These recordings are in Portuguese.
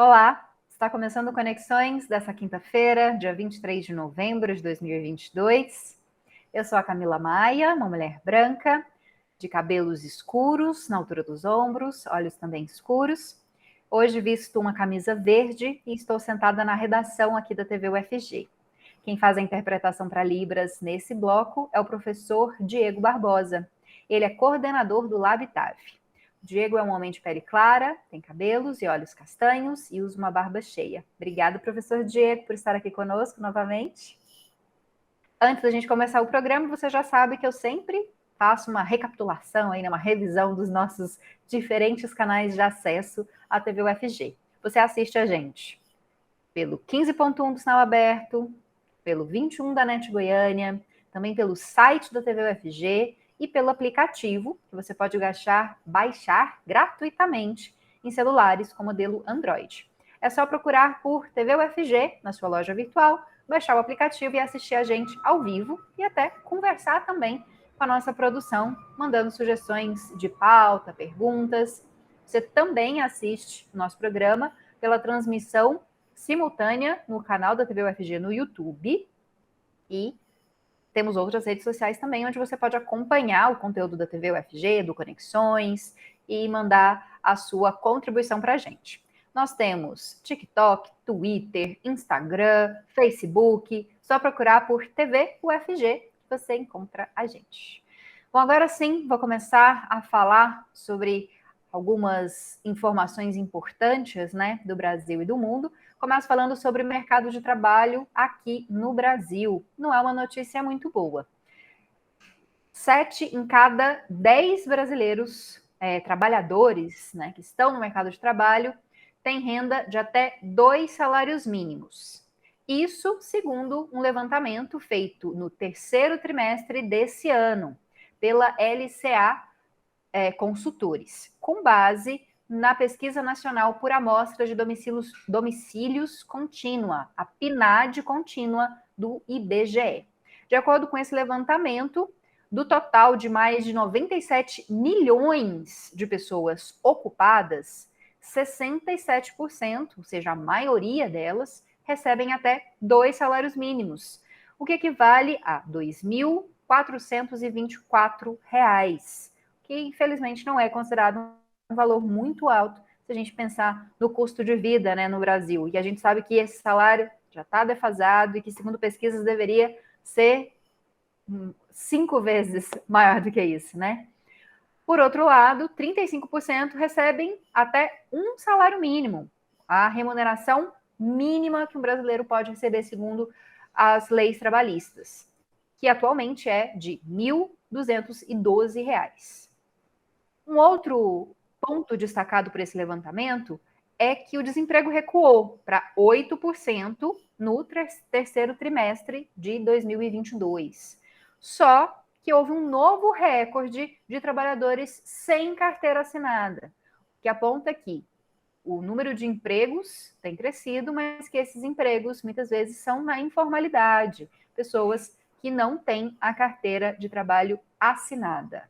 Olá, está começando Conexões dessa quinta-feira, dia 23 de novembro de 2022. Eu sou a Camila Maia, uma mulher branca, de cabelos escuros, na altura dos ombros, olhos também escuros. Hoje visto uma camisa verde e estou sentada na redação aqui da TV UFG. Quem faz a interpretação para Libras nesse bloco é o professor Diego Barbosa. Ele é coordenador do LabTAV. Diego é um homem de pele clara, tem cabelos e olhos castanhos e usa uma barba cheia. Obrigada, professor Diego, por estar aqui conosco novamente. Antes da gente começar o programa, você já sabe que eu sempre faço uma recapitulação, uma revisão dos nossos diferentes canais de acesso à TV UFG. Você assiste a gente pelo 15.1 do Sinal Aberto, pelo 21 da NET Goiânia, também pelo site da TV UFG e pelo aplicativo que você pode baixar gratuitamente em celulares com modelo Android. É só procurar por TV UFG na sua loja virtual, baixar o aplicativo e assistir a gente ao vivo e até conversar também com a nossa produção, mandando sugestões de pauta, perguntas. Você também assiste o nosso programa pela transmissão simultânea no canal da TV UFG no YouTube e temos outras redes sociais também, onde você pode acompanhar o conteúdo da TV UFG, do Conexões, e mandar a sua contribuição para a gente. Nós temos TikTok, Twitter, Instagram, Facebook, só procurar por TV UFG que você encontra a gente. Bom, agora sim, vou começar a falar sobre algumas informações importantes, do Brasil e do mundo. Começo falando sobre o mercado de trabalho aqui no Brasil. Não é uma notícia muito boa. 7 em cada 10 brasileiros trabalhadores que estão no mercado de trabalho têm renda de até 2 salários mínimos. Isso segundo um levantamento feito no terceiro trimestre desse ano pela LCA Consultores, com base na Pesquisa Nacional por Amostra de Domicílios Contínua, a PNAD contínua do IBGE. De acordo com esse levantamento, do total de mais de 97 milhões de pessoas ocupadas, 67%, ou seja, a maioria delas, recebem até 2 salários mínimos, o que equivale a R$ 2.424, que infelizmente não é considerado um valor muito alto se a gente pensar no custo de vida no Brasil. E a gente sabe que esse salário já está defasado e que, segundo pesquisas, deveria ser 5 vezes maior do que isso, Por outro lado, 35% recebem até um salário mínimo, a remuneração mínima que um brasileiro pode receber segundo as leis trabalhistas, que atualmente é de R$ 1.212. Um outro ponto destacado por esse levantamento é que o desemprego recuou para 8% no terceiro trimestre de 2022. Só que houve um novo recorde de trabalhadores sem carteira assinada, que aponta que o número de empregos tem crescido, mas que esses empregos muitas vezes são na informalidade, pessoas que não têm a carteira de trabalho assinada.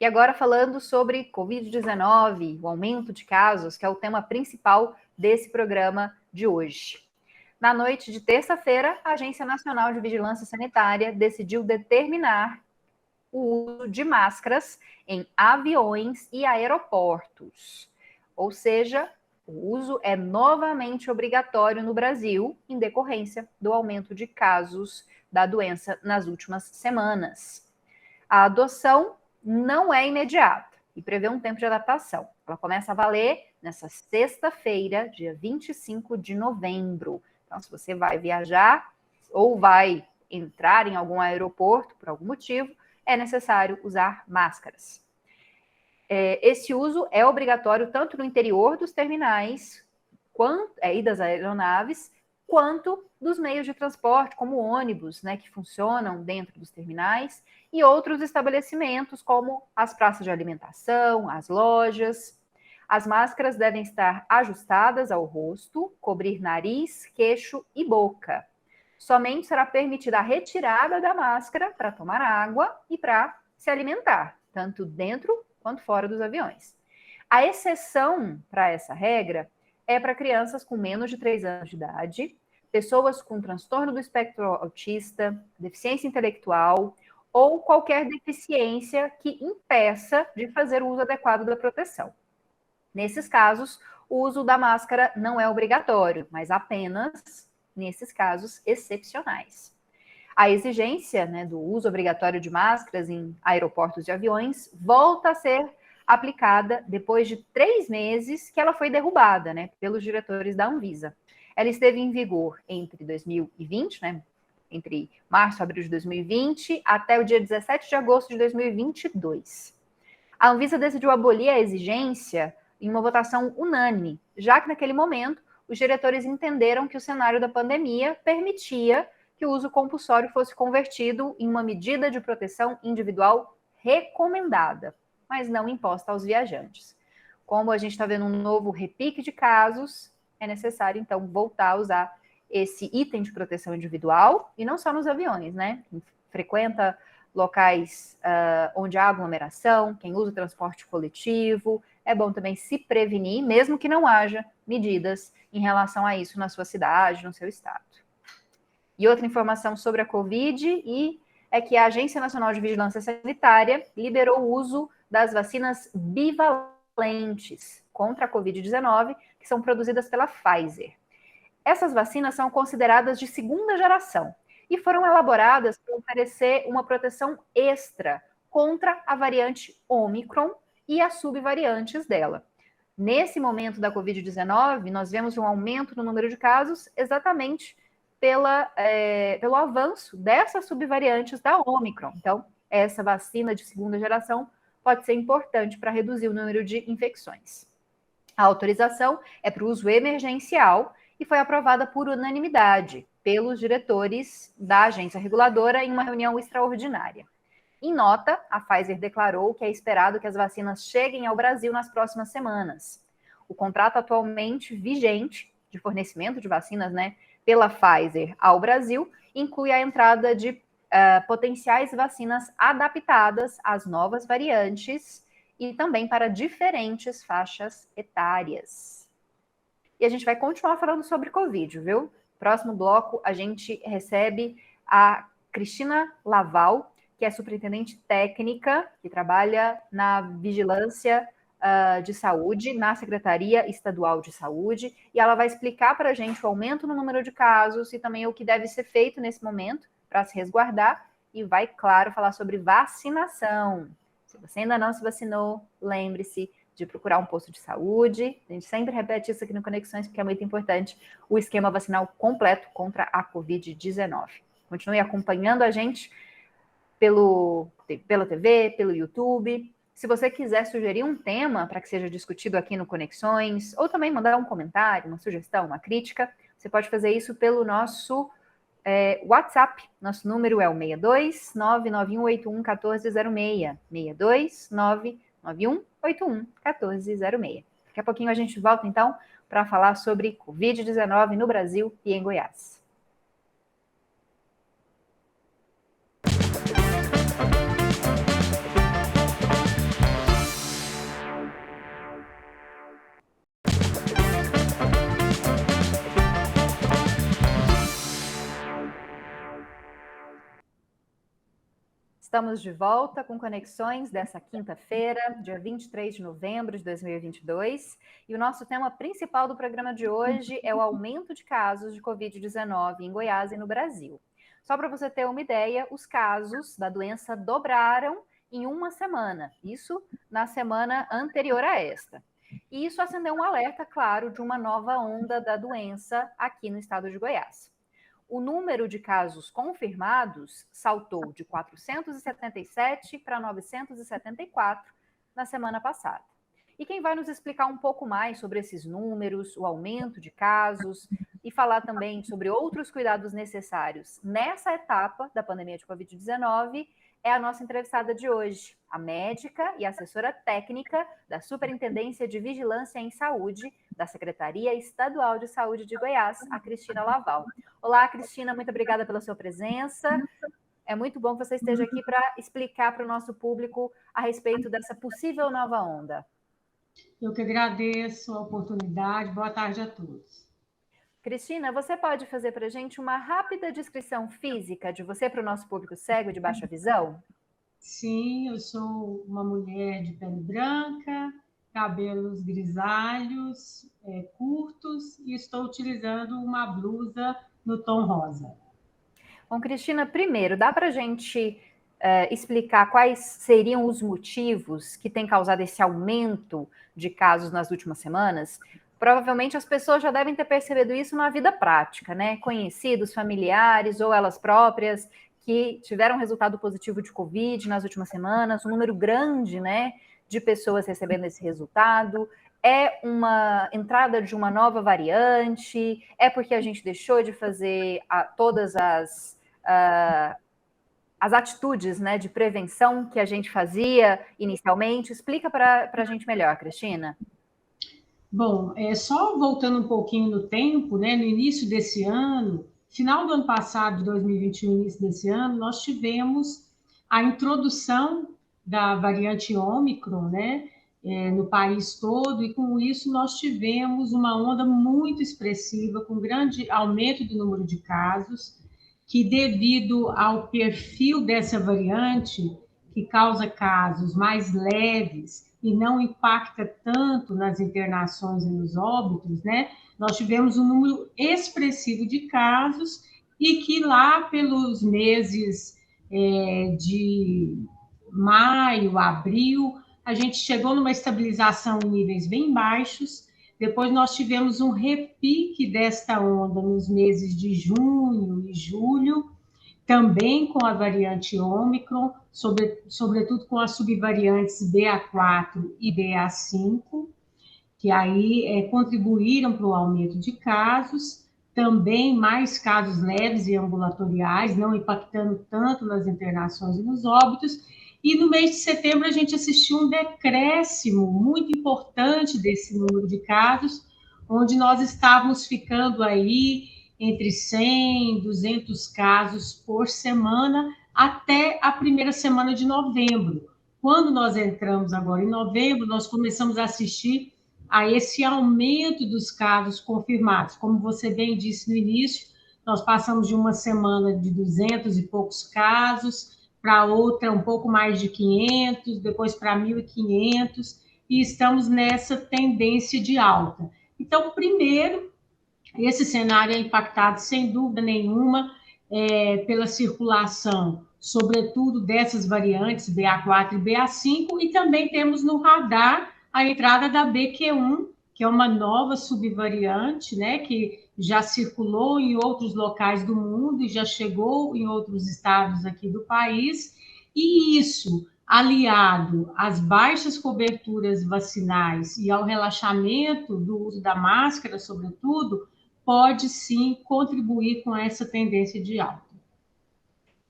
E agora falando sobre Covid-19, o aumento de casos, que é o tema principal desse programa de hoje. Na noite de terça-feira, a Agência Nacional de Vigilância Sanitária decidiu determinar o uso de máscaras em aviões e aeroportos. Ou seja, o uso é novamente obrigatório no Brasil, em decorrência do aumento de casos da doença nas últimas semanas. A adoção não é imediata e prevê um tempo de adaptação. Ela começa a valer nessa sexta-feira, dia 25 de novembro. Então, se você vai viajar ou vai entrar em algum aeroporto por algum motivo, é necessário usar máscaras. Esse uso é obrigatório tanto no interior dos terminais e das aeronaves, quanto dos meios de transporte, como ônibus, que funcionam dentro dos terminais, e outros estabelecimentos, como as praças de alimentação, as lojas. As máscaras devem estar ajustadas ao rosto, cobrir nariz, queixo e boca. Somente será permitida a retirada da máscara para tomar água e para se alimentar, tanto dentro quanto fora dos aviões. A exceção para essa regra é para crianças com menos de 3 anos de idade, pessoas com transtorno do espectro autista, deficiência intelectual ou qualquer deficiência que impeça de fazer o uso adequado da proteção. Nesses casos, o uso da máscara não é obrigatório, mas apenas nesses casos excepcionais. A exigência, né, do uso obrigatório de máscaras em aeroportos e aviões volta a ser aplicada depois de 3 meses que ela foi derrubada, né, pelos diretores da Anvisa. Ela esteve em vigor entre 2020, né, entre março e abril de 2020, até o dia 17 de agosto de 2022. A Anvisa decidiu abolir a exigência em uma votação unânime, já que naquele momento os diretores entenderam que o cenário da pandemia permitia que o uso compulsório fosse convertido em uma medida de proteção individual recomendada, mas não imposta aos viajantes. Como a gente está vendo um novo repique de casos, é necessário, então, voltar a usar esse item de proteção individual, e não só nos aviões, né? Quem frequenta locais onde há aglomeração, quem usa o transporte coletivo, é bom também se prevenir, mesmo que não haja medidas em relação a isso na sua cidade, no seu estado. E outra informação sobre a Covid é que a Agência Nacional de Vigilância Sanitária liberou o uso das vacinas bivalentes contra a Covid-19, que são produzidas pela Pfizer. Essas vacinas são consideradas de segunda geração e foram elaboradas para oferecer uma proteção extra contra a variante Omicron e as subvariantes dela. Nesse momento da Covid-19, nós vemos um aumento no número de casos exatamente pelo avanço dessas subvariantes da Omicron. Então, essa vacina de segunda geração pode ser importante para reduzir o número de infecções. A autorização é para o uso emergencial e foi aprovada por unanimidade pelos diretores da agência reguladora em uma reunião extraordinária. Em nota, a Pfizer declarou que é esperado que as vacinas cheguem ao Brasil nas próximas semanas. O contrato atualmente vigente de fornecimento de vacinas, né, pela Pfizer ao Brasil, inclui a entrada de potenciais vacinas adaptadas às novas variantes e também para diferentes faixas etárias. E a gente vai continuar falando sobre Covid, viu? Próximo bloco, a gente recebe a Cristina Laval, que é superintendente técnica, que trabalha na vigilância de saúde, na Secretaria Estadual de Saúde, e ela vai explicar para a gente o aumento no número de casos e também o que deve ser feito nesse momento para se resguardar, e vai, claro, falar sobre vacinação. Se você ainda não se vacinou, lembre-se de procurar um posto de saúde. A gente sempre repete isso aqui no Conexões, porque é muito importante o esquema vacinal completo contra a Covid-19. Continue acompanhando a gente pela TV, pelo YouTube. Se você quiser sugerir um tema para que seja discutido aqui no Conexões, ou também mandar um comentário, uma sugestão, uma crítica, você pode fazer isso pelo nosso WhatsApp. Nosso número é o 62 99181 1406. 62 99181 1406. Daqui a pouquinho a gente volta, então, para falar sobre Covid-19 no Brasil e em Goiás. Estamos de volta com Conexões dessa quinta-feira, dia 23 de novembro de 2022, e o nosso tema principal do programa de hoje é o aumento de casos de Covid-19 em Goiás e no Brasil. Só para você ter uma ideia, os casos da doença dobraram em uma semana, isso na semana anterior a esta. E isso acendeu um alerta, claro, de uma nova onda da doença aqui no estado de Goiás. O número de casos confirmados saltou de 477 para 974 na semana passada. E quem vai nos explicar um pouco mais sobre esses números, o aumento de casos e falar também sobre outros cuidados necessários nessa etapa da pandemia de Covid-19 é a nossa entrevistada de hoje, a médica e assessora técnica da Superintendência de Vigilância em Saúde da Secretaria Estadual de Saúde de Goiás, a Cristina Laval. Olá, Cristina, muito obrigada pela sua presença. É muito bom que você esteja aqui para explicar para o nosso público a respeito dessa possível nova onda. Eu que agradeço a oportunidade. Boa tarde a todos. Cristina, você pode fazer para a gente uma rápida descrição física de você para o nosso público cego de baixa visão? Sim, eu sou uma mulher de pele branca, cabelos grisalhos, curtos, e estou utilizando uma blusa no tom rosa. Bom, Cristina, primeiro, dá para a gente explicar quais seriam os motivos que têm causado esse aumento de casos nas últimas semanas? Provavelmente as pessoas já devem ter percebido isso na vida prática, né? Conhecidos, familiares ou elas próprias que tiveram resultado positivo de Covid nas últimas semanas, um número grande, né, de pessoas recebendo esse resultado. É uma entrada de uma nova variante? É porque a gente deixou de fazer todas as atitudes, né, de prevenção que a gente fazia inicialmente? Explica para a gente melhor, Cristina. Bom, só voltando um pouquinho no tempo, né, no início desse ano, final do ano passado, de 2021, início desse ano, nós tivemos a introdução da variante Ômicron, né, no país todo, e com isso nós tivemos uma onda muito expressiva, com grande aumento do número de casos, que devido ao perfil dessa variante, que causa casos mais leves e não impacta tanto nas internações e nos óbitos, né? Nós tivemos um número expressivo de casos e que lá pelos meses de maio, abril, a gente chegou numa estabilização em níveis bem baixos. Depois nós tivemos um repique desta onda nos meses de junho e julho, também com a variante Ômicron, sobretudo com as subvariantes BA4 e BA5, que aí contribuíram para o aumento de casos, também mais casos leves e ambulatoriais, não impactando tanto nas internações e nos óbitos. E no mês de setembro a gente assistiu um decréscimo muito importante desse número de casos, onde nós estávamos ficando aí entre 100 e 200 casos por semana até a primeira semana de novembro. Quando nós entramos agora em novembro, nós começamos a assistir a esse aumento dos casos confirmados. Como você bem disse no início, nós passamos de uma semana de 200 e poucos casos para outra um pouco mais de 500, depois para 1.500, e estamos nessa tendência de alta. Então, primeiro, esse cenário é impactado, sem dúvida nenhuma, pela circulação, sobretudo dessas variantes BA4 e BA5, e também temos no radar a entrada da BQ1, que é uma nova subvariante, né, que já circulou em outros locais do mundo e já chegou em outros estados aqui do país, e isso, aliado às baixas coberturas vacinais e ao relaxamento do uso da máscara, sobretudo, pode sim contribuir com essa tendência de alta.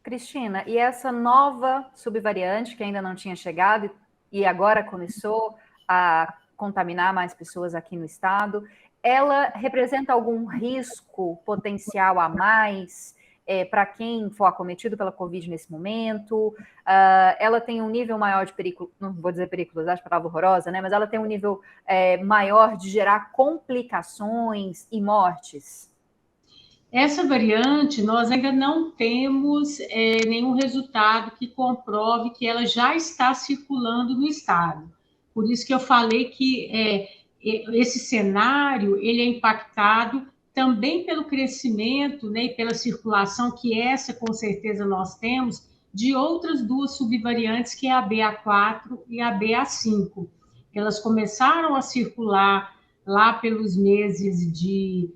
Cristina, e essa nova subvariante que ainda não tinha chegado e agora começou a contaminar mais pessoas aqui no estado, ela representa algum risco potencial a mais para quem for acometido pela Covid nesse momento? Ela tem um nível maior de perigo, não vou dizer periculosidade, palavra horrorosa, né? Mas ela tem um nível maior de gerar complicações e mortes? Essa variante, nós ainda não temos nenhum resultado que comprove que ela já está circulando no estado. Por isso que eu falei que esse cenário ele é impactado também pelo crescimento, né, e pela circulação, que essa com certeza nós temos, de outras duas subvariantes, que é a BA4 e a BA5. Elas começaram a circular lá pelos meses de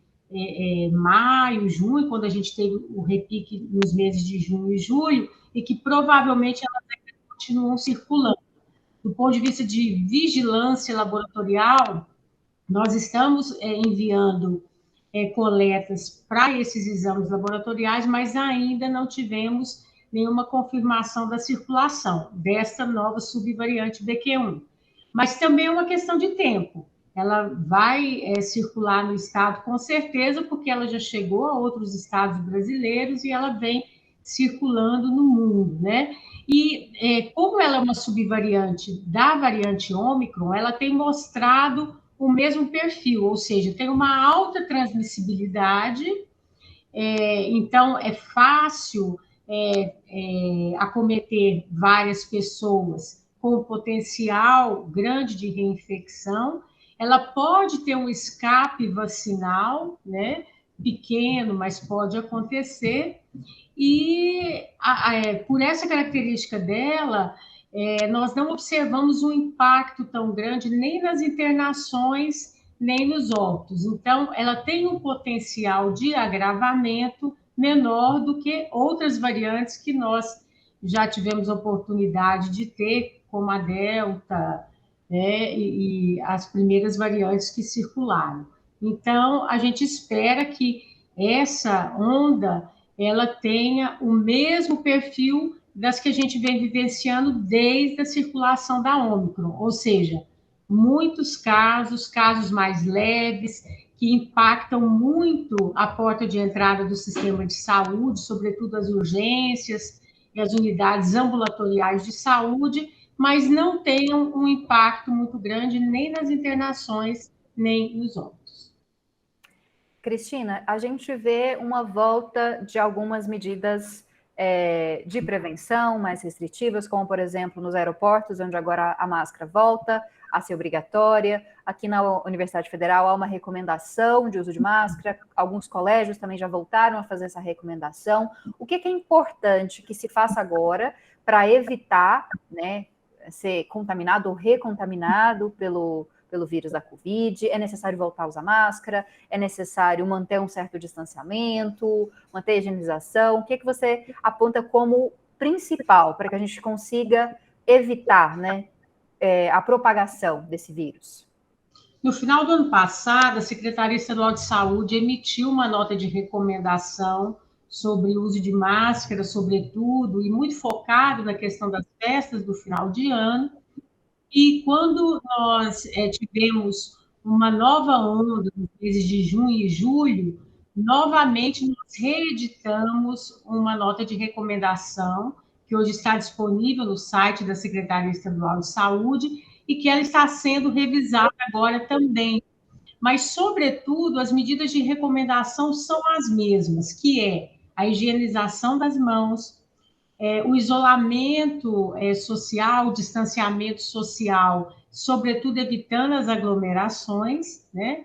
maio, junho, quando a gente teve o repique nos meses de junho e julho, e que provavelmente elas ainda continuam circulando. Do ponto de vista de vigilância laboratorial, nós estamos enviando coletas para esses exames laboratoriais, mas ainda não tivemos nenhuma confirmação da circulação desta nova subvariante BQ1. Mas também é uma questão de tempo. Ela vai circular no estado com certeza, porque ela já chegou a outros estados brasileiros e ela vem circulando no mundo, né? E como ela é uma subvariante da variante Ômicron, ela tem mostrado o mesmo perfil, ou seja, tem uma alta transmissibilidade, então é fácil acometer várias pessoas com potencial grande de reinfecção. Ela pode ter um escape vacinal, né? Pequeno, mas pode acontecer. E por essa característica dela, nós não observamos um impacto tão grande nem nas internações, nem nos óbitos. Então, ela tem um potencial de agravamento menor do que outras variantes que nós já tivemos oportunidade de ter, como a Delta, né, e as primeiras variantes que circularam. Então, a gente espera que essa onda ela tenha o mesmo perfil das que a gente vem vivenciando desde a circulação da Ômicron, ou seja, muitos casos mais leves, que impactam muito a porta de entrada do sistema de saúde, sobretudo as urgências e as unidades ambulatoriais de saúde, mas não tenham um impacto muito grande nem nas internações, nem nos óbitos. Cristina, a gente vê uma volta de algumas medidas de prevenção mais restritivas, como, por exemplo, nos aeroportos, onde agora a máscara volta a ser obrigatória. Aqui na Universidade Federal há uma recomendação de uso de máscara, alguns colégios também já voltaram a fazer essa recomendação. O que é importante que se faça agora para evitar, né, ser contaminado ou recontaminado pelo vírus da Covid? É necessário voltar a usar máscara? É necessário manter um certo distanciamento, manter a higienização? O que você aponta como principal para que a gente consiga evitar, né, a propagação desse vírus? No final do ano passado, a Secretaria Estadual de Saúde emitiu uma nota de recomendação sobre o uso de máscara, sobretudo, e muito focado na questão das festas do final de ano. E quando nós tivemos uma nova onda nos meses de junho e julho, novamente nós reeditamos uma nota de recomendação, que hoje está disponível no site da Secretaria Estadual de Saúde, e que ela está sendo revisada agora também. Mas, sobretudo, as medidas de recomendação são as mesmas, que é a higienização das mãos, o isolamento social, o distanciamento social, sobretudo evitando as aglomerações, né?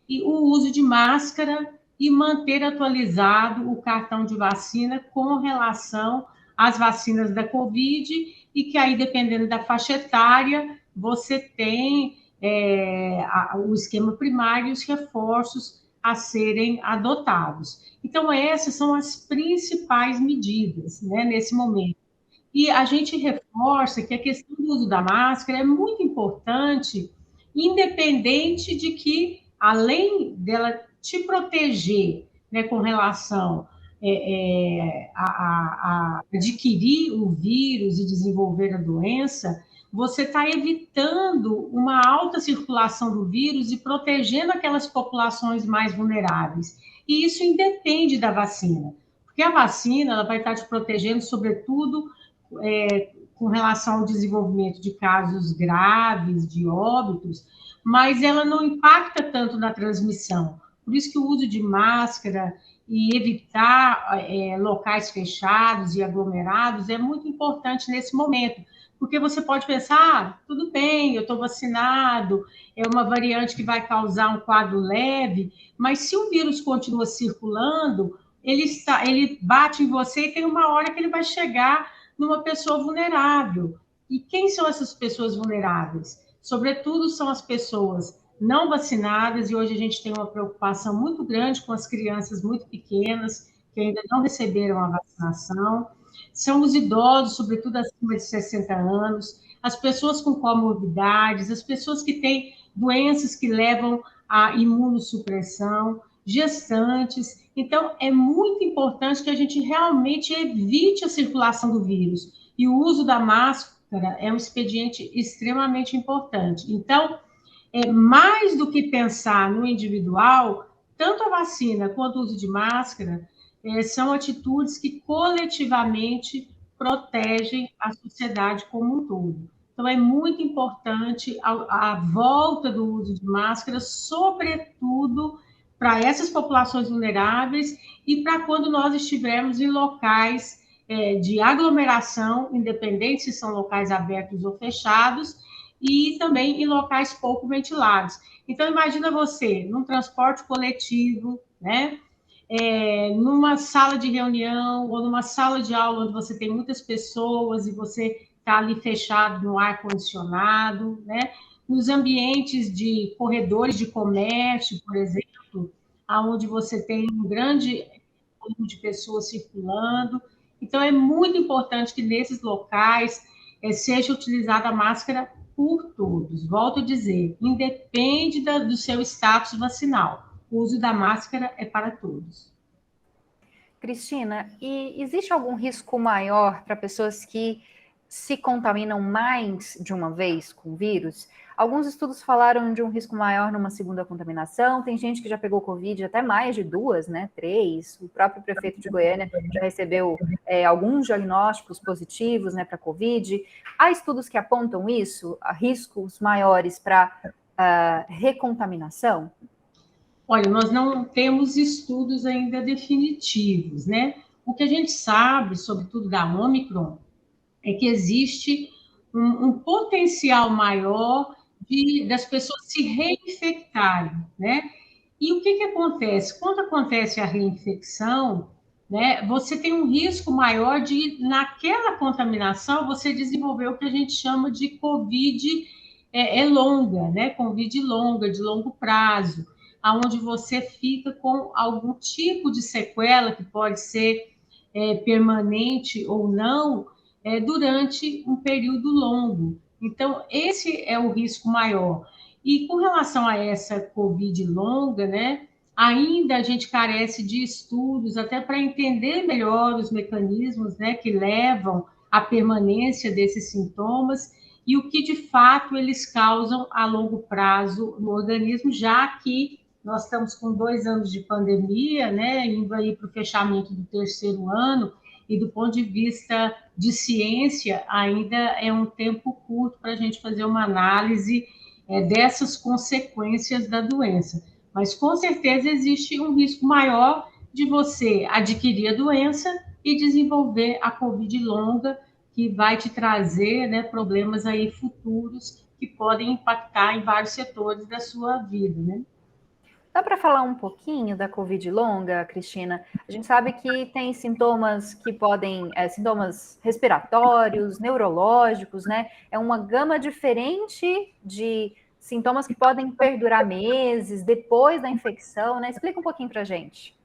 E o uso de máscara e manter atualizado o cartão de vacina com relação às vacinas da Covid, e que aí, dependendo da faixa etária, você tem o esquema primário e os reforços a serem adotados. Então, essas são as principais medidas, né, nesse momento. E a gente reforça que a questão do uso da máscara é muito importante, independente de que, além dela te proteger, né, com relação a adquirir o vírus e desenvolver a doença, você está evitando uma alta circulação do vírus e protegendo aquelas populações mais vulneráveis. E isso independe da vacina, porque a vacina ela vai estar te protegendo, sobretudo, com relação ao desenvolvimento de casos graves, de óbitos, mas ela não impacta tanto na transmissão. Por isso que o uso de máscara e evitar locais fechados e aglomerados é muito importante nesse momento, porque você pode pensar, tudo bem, eu estou vacinado, é uma variante que vai causar um quadro leve, mas se o vírus continua circulando, ele bate em você e tem uma hora que ele vai chegar numa pessoa vulnerável. E quem são essas pessoas vulneráveis? Sobretudo são as pessoas não vacinadas, e hoje a gente tem uma preocupação muito grande com as crianças muito pequenas, que ainda não receberam a vacinação, são os idosos, sobretudo acima de 60 anos, as pessoas com comorbidades, as pessoas que têm doenças que levam à imunossupressão, gestantes. Então, é muito importante que a gente realmente evite a circulação do vírus. E o uso da máscara é um expediente extremamente importante. Então, mais do que pensar no individual, tanto a vacina quanto o uso de máscara são atitudes que coletivamente protegem a sociedade como um todo. Então, é muito importante a volta do uso de máscara, sobretudo para essas populações vulneráveis e para quando nós estivermos em locais de aglomeração, independente se são locais abertos ou fechados, e também em locais pouco ventilados. Então, imagina você, num transporte coletivo, né? Numa sala de reunião ou numa sala de aula onde você tem muitas pessoas e você está ali fechado no ar-condicionado, né? Nos ambientes de corredores de comércio, por exemplo, onde você tem um grande número de pessoas circulando. Então, é muito importante que nesses locais seja utilizada a máscara por todos. Volto a dizer, independe do seu status vacinal. O uso da máscara é para todos. Cristina, e existe algum risco maior para pessoas que se contaminam mais de uma vez com o vírus? Alguns estudos falaram de um risco maior numa segunda contaminação. Tem gente que já pegou Covid até mais de 2, né? 3. O próprio prefeito de Goiânia já recebeu alguns diagnósticos positivos, né, para Covid. Há estudos que apontam isso, riscos maiores para recontaminação? Olha, nós não temos estudos ainda definitivos, né? O que a gente sabe, sobretudo da Omicron, é que existe um potencial maior das pessoas se reinfectarem, né? E o que acontece? Quando acontece a reinfecção, né, você tem um risco maior de, naquela contaminação, você desenvolver o que a gente chama de COVID longa, né? COVID longa, de longo prazo, aonde você fica com algum tipo de sequela que pode ser permanente ou não, durante um período longo. Então, esse é o risco maior. E com relação a essa Covid longa, né, ainda a gente carece de estudos até para entender melhor os mecanismos, né, que levam à permanência desses sintomas e o que de fato eles causam a longo prazo no organismo, já que nós estamos com 2 anos de pandemia, né, indo aí para o fechamento do 3º ano, e do ponto de vista de ciência, ainda é um tempo curto para a gente fazer uma análise dessas consequências da doença. Mas, com certeza, existe um risco maior de você adquirir a doença e desenvolver a Covid longa, que vai te trazer, né, problemas aí futuros que podem impactar em vários setores da sua vida, né? Dá para falar um pouquinho da Covid longa, Cristina? A gente sabe que tem sintomas que podem, sintomas respiratórios, neurológicos, né? É uma gama diferente de sintomas que podem perdurar meses depois da infecção, né? Explica um pouquinho para a gente.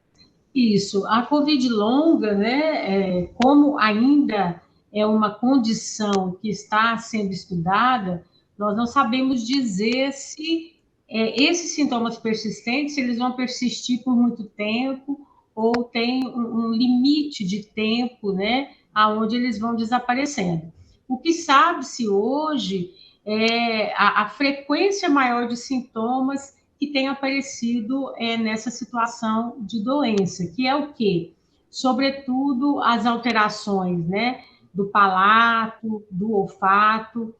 Isso, a Covid longa, né, como ainda é uma condição que está sendo estudada, nós não sabemos dizer se esses sintomas persistentes, eles vão persistir por muito tempo ou tem um limite de tempo, né, aonde eles vão desaparecendo. O que sabe-se hoje é a frequência maior de sintomas que tem aparecido nessa situação de doença, que é o quê? Sobretudo as alterações, né, do palato, do olfato,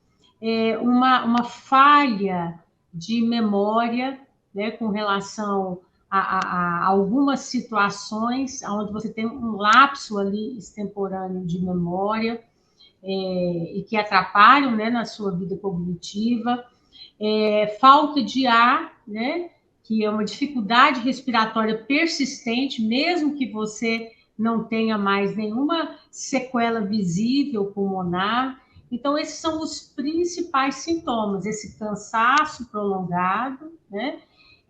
uma falha de memória, né, com relação a algumas situações onde você tem um lapso ali extemporâneo de memória e que atrapalham, né, na sua vida cognitiva, falta de ar, né, que é uma dificuldade respiratória persistente, mesmo que você não tenha mais nenhuma sequela visível pulmonar. Então, esses são os principais sintomas, esse cansaço prolongado, né,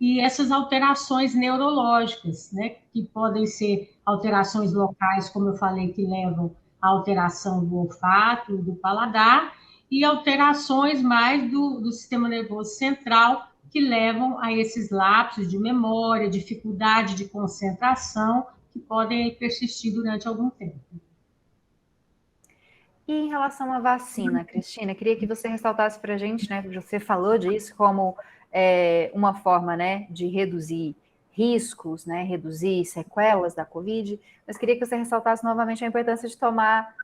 e essas alterações neurológicas, né, que podem ser alterações locais, como eu falei, que levam à alteração do olfato, do paladar, e alterações mais do sistema nervoso central, que levam a esses lapsos de memória, dificuldade de concentração, que podem persistir durante algum tempo. E em relação à vacina, Cristina, queria que você ressaltasse para a gente, né? Você falou disso como uma forma, né, de reduzir riscos, né, reduzir sequelas da Covid, mas queria que você ressaltasse novamente a importância de tomar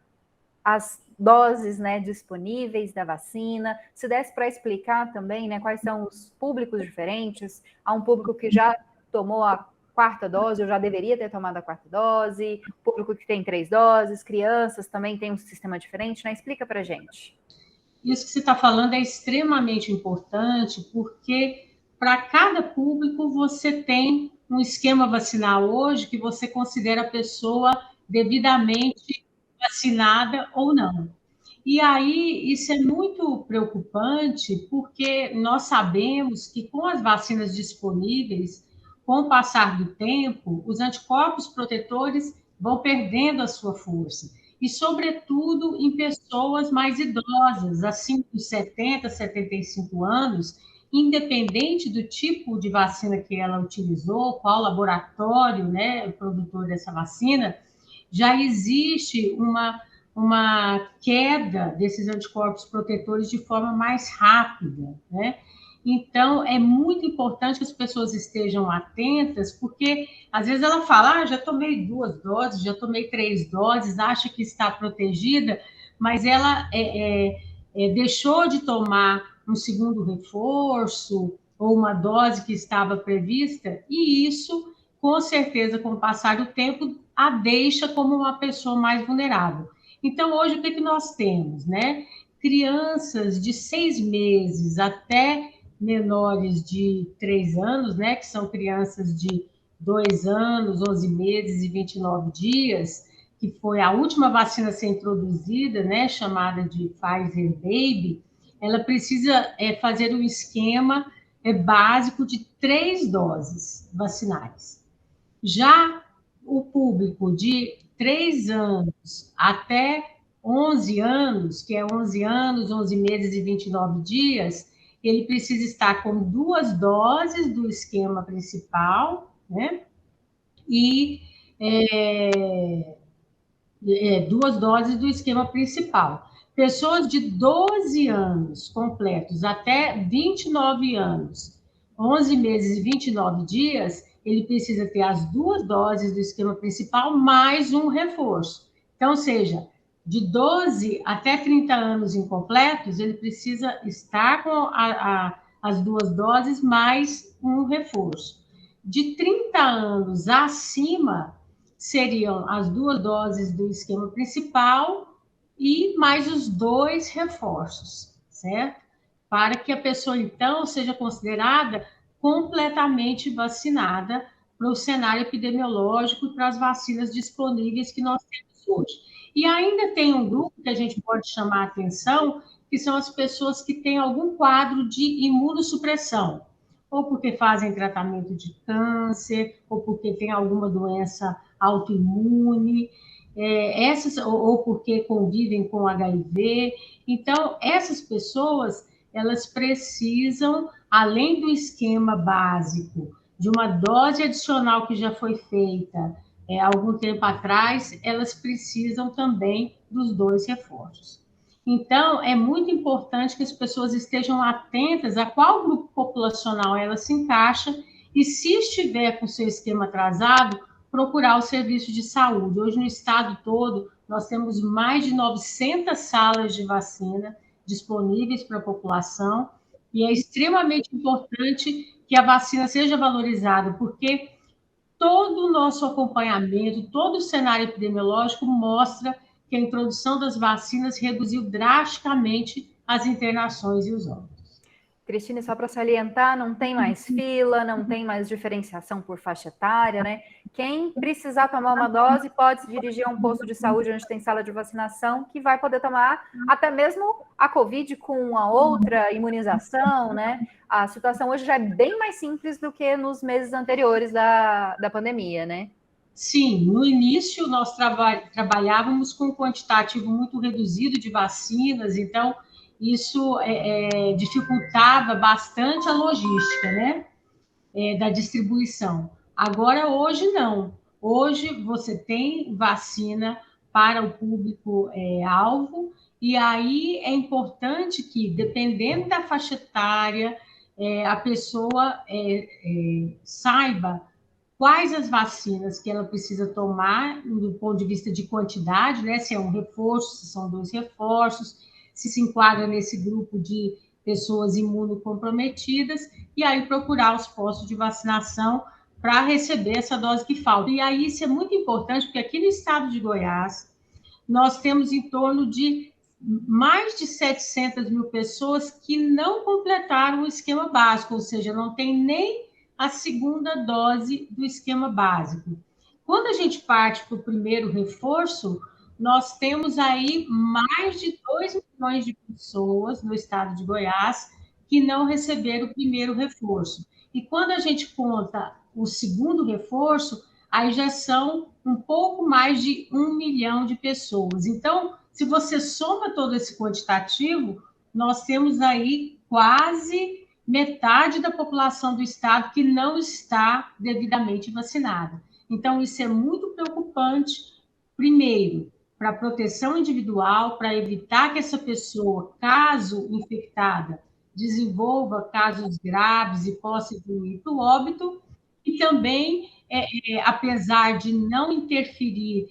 as doses, né, disponíveis da vacina. Se desse para explicar também, né, quais são os públicos diferentes. Há um público que já tomou a quarta dose, ou já deveria ter tomado a quarta dose, público que tem 3 doses, crianças também tem um sistema diferente, né? Explica para gente. Isso que você está falando é extremamente importante, porque para cada público você tem um esquema vacinal hoje que você considera a pessoa devidamente vacinada ou não. E aí, isso é muito preocupante, porque nós sabemos que com as vacinas disponíveis, com o passar do tempo, os anticorpos protetores vão perdendo a sua força. E, sobretudo, em pessoas mais idosas, acima dos 70, 75 anos, independente do tipo de vacina que ela utilizou, qual laboratório, né, o produtor dessa vacina, já existe uma queda desses anticorpos protetores de forma mais rápida, né? Então, é muito importante que as pessoas estejam atentas, porque às vezes ela fala, já tomei 2 doses, já tomei 3 doses, acha que está protegida, mas ela deixou de tomar um segundo reforço ou uma dose que estava prevista, e isso, com certeza, com o passar do tempo, a deixa como uma pessoa mais vulnerável. Então, hoje, o que nós temos, né? Crianças de 6 meses até menores de 3 anos, né? Que são crianças de 2 anos, 11 meses e 29 dias, que foi a última vacina a ser introduzida, né? Chamada de Pfizer Baby, ela precisa fazer um esquema básico de 3 doses vacinais. Já o público de 3 anos até 11 anos, que é 11 anos, 11 meses e 29 dias, ele precisa estar com 2 doses do esquema principal, né? E 2 doses do esquema principal. Pessoas de 12 anos completos até 29 anos, 11 meses e 29 dias, ele precisa ter as 2 doses do esquema principal mais um reforço. Então, ou seja, de 12 até 30 anos incompletos, ele precisa estar com as 2 doses mais um reforço. De 30 anos acima, seriam as 2 doses do esquema principal e mais os 2 reforços, certo? Para que a pessoa, então, seja considerada completamente vacinada para o cenário epidemiológico e para as vacinas disponíveis que nós temos hoje. E ainda tem um grupo que a gente pode chamar a atenção, que são as pessoas que têm algum quadro de imunossupressão, ou porque fazem tratamento de câncer, ou porque tem alguma doença autoimune, ou porque convivem com HIV. Então, essas pessoas, elas precisam, além do esquema básico, de uma dose adicional que já foi feita algum tempo atrás, elas precisam também dos 2 reforços. Então, é muito importante que as pessoas estejam atentas a qual grupo populacional ela se encaixa e, se estiver com seu esquema atrasado, procurar o serviço de saúde. Hoje, no estado todo, nós temos mais de 900 salas de vacina disponíveis para a população e é extremamente importante que a vacina seja valorizada, porque todo o nosso acompanhamento, todo o cenário epidemiológico mostra que a introdução das vacinas reduziu drasticamente as internações e os óbitos. Cristina, só para salientar, não tem mais fila, não tem mais diferenciação por faixa etária, né? Quem precisar tomar uma dose pode se dirigir a um posto de saúde onde tem sala de vacinação, que vai poder tomar até mesmo a Covid com a outra imunização, né? A situação hoje já é bem mais simples do que nos meses anteriores da pandemia, né? Sim, no início nós trabalhávamos com um quantitativo muito reduzido de vacinas, então isso dificultava bastante a logística, né? Da distribuição. Agora, hoje, não. Hoje, você tem vacina para o público-alvo, e aí é importante que, dependendo da faixa etária, a pessoa saiba quais as vacinas que ela precisa tomar, do ponto de vista de quantidade, né? Se é um reforço, se são 2 reforços, se enquadra nesse grupo de pessoas imunocomprometidas, e aí procurar os postos de vacinação para receber essa dose que falta. E aí isso é muito importante, porque aqui no estado de Goiás, nós temos em torno de mais de 700 mil pessoas que não completaram o esquema básico, ou seja, não tem nem a segunda dose do esquema básico. Quando a gente parte para o primeiro reforço, nós temos aí mais de 2 milhões de pessoas no estado de Goiás que não receberam o primeiro reforço. E quando a gente conta o segundo reforço, aí já são um pouco mais de 1 milhão de pessoas. Então, se você soma todo esse quantitativo, nós temos aí quase metade da população do estado que não está devidamente vacinada. Então, isso é muito preocupante, primeiro, para a proteção individual, para evitar que essa pessoa, caso infectada, desenvolva casos graves e possa evoluir para o óbito, e também, apesar de não interferir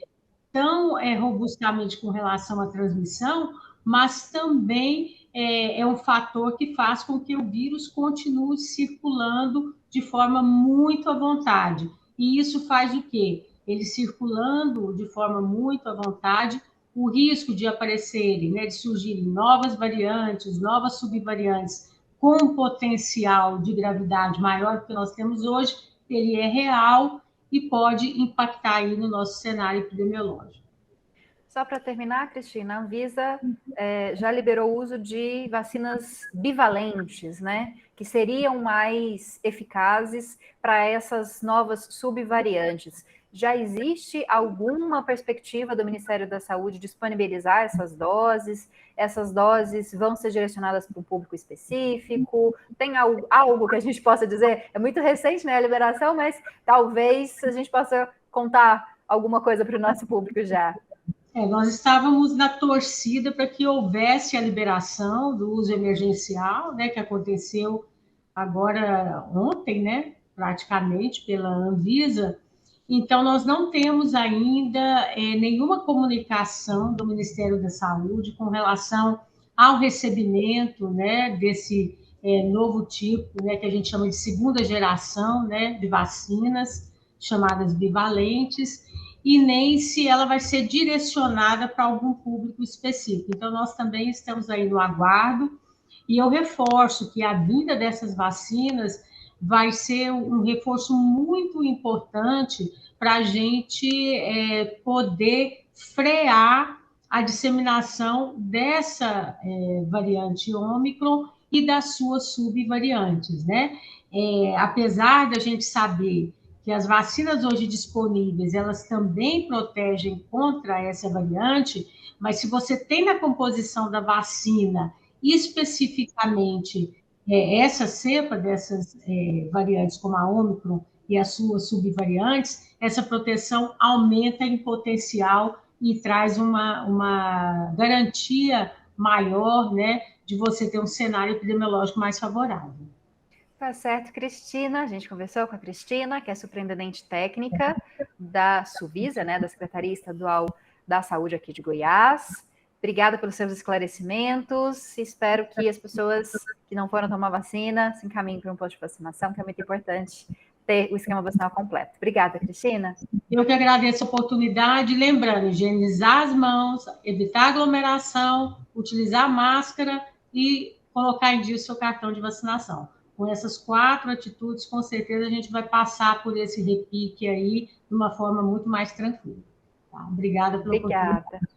tão robustamente com relação à transmissão, mas também é um fator que faz com que o vírus continue circulando de forma muito à vontade. E isso faz o quê? Ele circulando de forma muito à vontade, o risco de aparecerem, né, de surgirem novas variantes, novas subvariantes com potencial de gravidade maior do que nós temos hoje, ele é real e pode impactar aí no nosso cenário epidemiológico. Só para terminar, Cristina, a Anvisa já liberou o uso de vacinas bivalentes, né? Que seriam mais eficazes para essas novas subvariantes. Já existe alguma perspectiva do Ministério da Saúde disponibilizar essas doses? Essas doses vão ser direcionadas para um público específico? Tem algo que a gente possa dizer? É muito recente, né, a liberação, mas talvez a gente possa contar alguma coisa para o nosso público já. Nós estávamos na torcida para que houvesse a liberação do uso emergencial, né, que aconteceu agora ontem, né, praticamente pela Anvisa. Então, nós não temos ainda nenhuma comunicação do Ministério da Saúde com relação ao recebimento, né, desse novo tipo, né, que a gente chama de segunda geração, né, de vacinas, chamadas bivalentes, e nem se ela vai ser direcionada para algum público específico. Então, nós também estamos aí no aguardo, e eu reforço que a vinda dessas vacinas vai ser um reforço muito importante para a gente poder frear a disseminação dessa variante Ômicron e das suas subvariantes, né? Apesar da gente saber que as vacinas hoje disponíveis, elas também protegem contra essa variante, mas se você tem na composição da vacina especificamente essa cepa dessas variantes, como a Ômicron e as suas subvariantes, essa proteção aumenta em potencial e traz uma garantia maior, né, de você ter um cenário epidemiológico mais favorável. Tá certo, Cristina. A gente conversou com a Cristina, que é superintendente técnica da Suvisa, né, da Secretaria Estadual da Saúde aqui de Goiás. Obrigada pelos seus esclarecimentos. Espero que as pessoas que não foram tomar vacina se encaminhem para um posto de vacinação, que é muito importante ter o esquema vacinal completo. Obrigada, Cristina. Eu que agradeço a oportunidade. Lembrando, higienizar as mãos, evitar aglomeração, utilizar máscara e colocar em dia o seu cartão de vacinação. Com essas 4 atitudes, com certeza a gente vai passar por esse repique aí de uma forma muito mais tranquila. Tá? Obrigada pela oportunidade.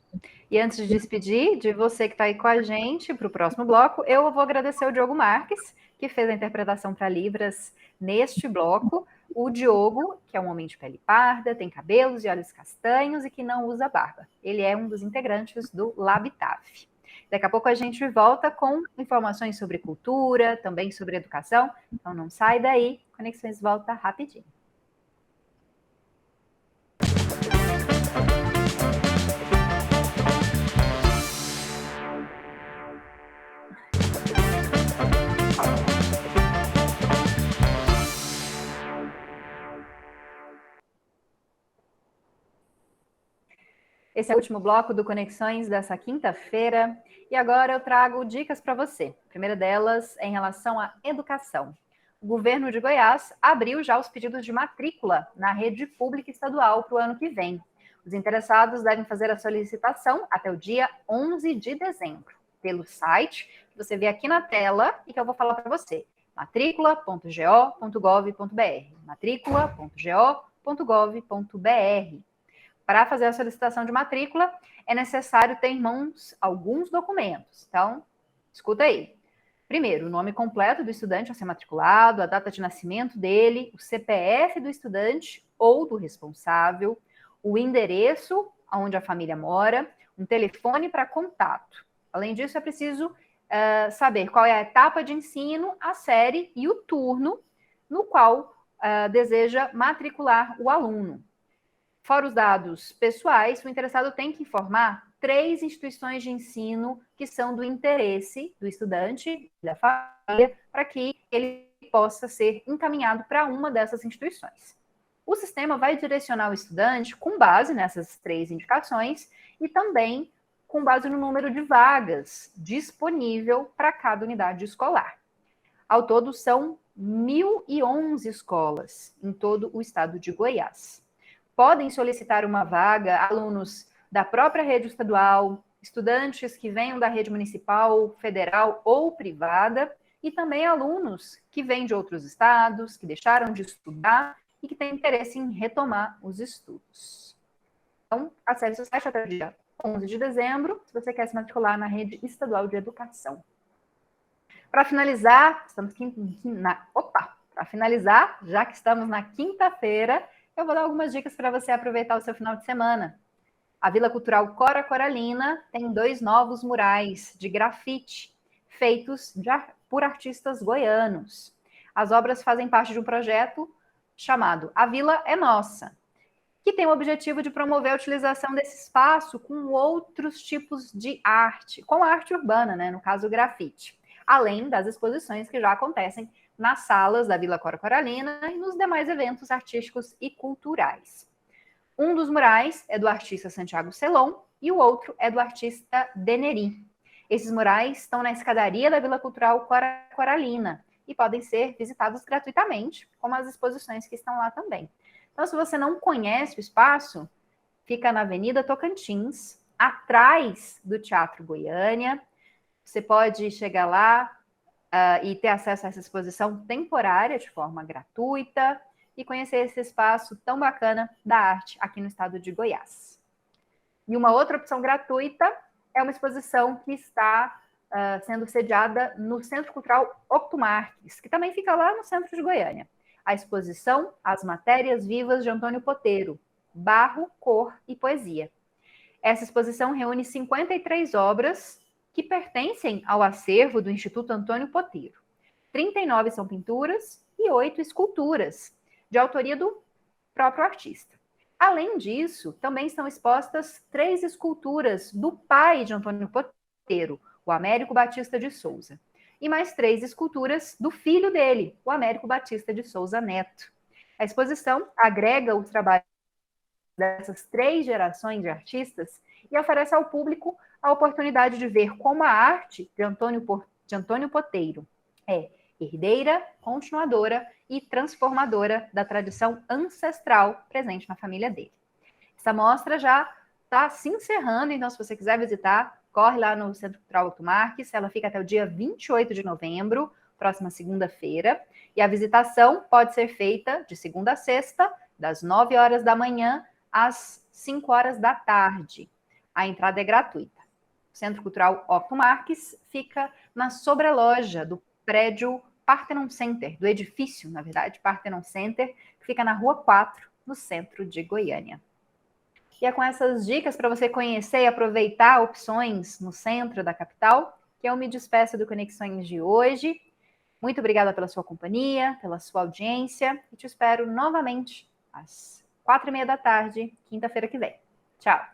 E antes de despedir de você que está aí com a gente para o próximo bloco, eu vou agradecer ao Diogo Marques, que fez a interpretação para Libras neste bloco. O Diogo, que é um homem de pele parda, tem cabelos e olhos castanhos e que não usa barba. Ele é um dos integrantes do LabTAF. Daqui a pouco a gente volta com informações sobre cultura, também sobre educação. Então não sai daí, Conexões volta rapidinho. Esse é o último bloco do Conexões dessa quinta-feira e agora eu trago dicas para você. A primeira delas é em relação à educação. O governo de Goiás abriu já os pedidos de matrícula na rede pública estadual para o ano que vem. Os interessados devem fazer a solicitação até o dia 11 de dezembro, pelo site que você vê aqui na tela e que eu vou falar para você. matricula.go.gov.br matricula.go.gov.br. Para fazer a solicitação de matrícula, é necessário ter em mãos alguns documentos. Então, escuta aí. Primeiro, o nome completo do estudante a ser matriculado, a data de nascimento dele, o CPF do estudante ou do responsável, o endereço onde a família mora, um telefone para contato. Além disso, é preciso saber qual é a etapa de ensino, a série e o turno no qual deseja matricular o aluno. Fora os dados pessoais, o interessado tem que informar 3 instituições de ensino que são do interesse do estudante, da família, para que ele possa ser encaminhado para uma dessas instituições. O sistema vai direcionar o estudante com base nessas 3 indicações e também com base no número de vagas disponível para cada unidade escolar. Ao todo, são 1.011 escolas em todo o estado de Goiás. Podem solicitar uma vaga alunos da própria rede estadual, estudantes que venham da rede municipal, federal ou privada, e também alunos que vêm de outros estados, que deixaram de estudar e que têm interesse em retomar os estudos. Então, acesse o site até o dia 11 de dezembro, se você quer se matricular na rede estadual de educação. Para finalizar, já que estamos na quinta-feira, eu vou dar algumas dicas para você aproveitar o seu final de semana. A Vila Cultural Cora Coralina tem 2 novos murais de grafite feitos por artistas goianos. As obras fazem parte de um projeto chamado A Vila é Nossa, que tem o objetivo de promover a utilização desse espaço com outros tipos de arte, com a arte urbana, né? No caso, o grafite, além das exposições que já acontecem nas salas da Vila Cora Coralina e nos demais eventos artísticos e culturais. Um dos murais é do artista Santiago Celon e o outro é do artista Deneri. Esses murais estão na escadaria da Vila Cultural Cora Coralina e podem ser visitados gratuitamente, como as exposições que estão lá também. Então, se você não conhece o espaço, fica na Avenida Tocantins, atrás do Teatro Goiânia. Você pode chegar lá e ter acesso a essa exposição temporária de forma gratuita e conhecer esse espaço tão bacana da arte aqui no estado de Goiás. E uma outra opção gratuita é uma exposição que está sendo sediada no Centro Cultural Octo Marques, que também fica lá no centro de Goiânia. A exposição As Matérias Vivas de Antônio Poteiro, Barro, Cor e Poesia. Essa exposição reúne 53 obras que pertencem ao acervo do Instituto Antônio Poteiro. 39 são pinturas e 8 esculturas, de autoria do próprio artista. Além disso, também estão expostas 3 esculturas do pai de Antônio Poteiro, o Américo Batista de Souza, e mais 3 esculturas do filho dele, o Américo Batista de Souza Neto. A exposição agrega os trabalhos dessas 3 gerações de artistas e oferece ao público a oportunidade de ver como a arte de Antônio Poteiro é herdeira, continuadora e transformadora da tradição ancestral presente na família dele. Essa mostra já está se encerrando, então se você quiser visitar, corre lá no Centro Cultural Octo Marques, ela fica até o dia 28 de novembro, próxima segunda-feira, e a visitação pode ser feita de segunda a sexta, das 9 horas da manhã às 5 horas da tarde. A entrada é gratuita. O Centro Cultural Octo Marques fica na sobreloja do prédio Parthenon Center, do edifício, na verdade, Parthenon Center, que fica na Rua 4, no centro de Goiânia. E é com essas dicas para você conhecer e aproveitar opções no centro da capital que eu me despeço do Conexões de hoje. Muito obrigada pela sua companhia, pela sua audiência e te espero novamente às 4h30 da tarde, quinta-feira que vem. Tchau!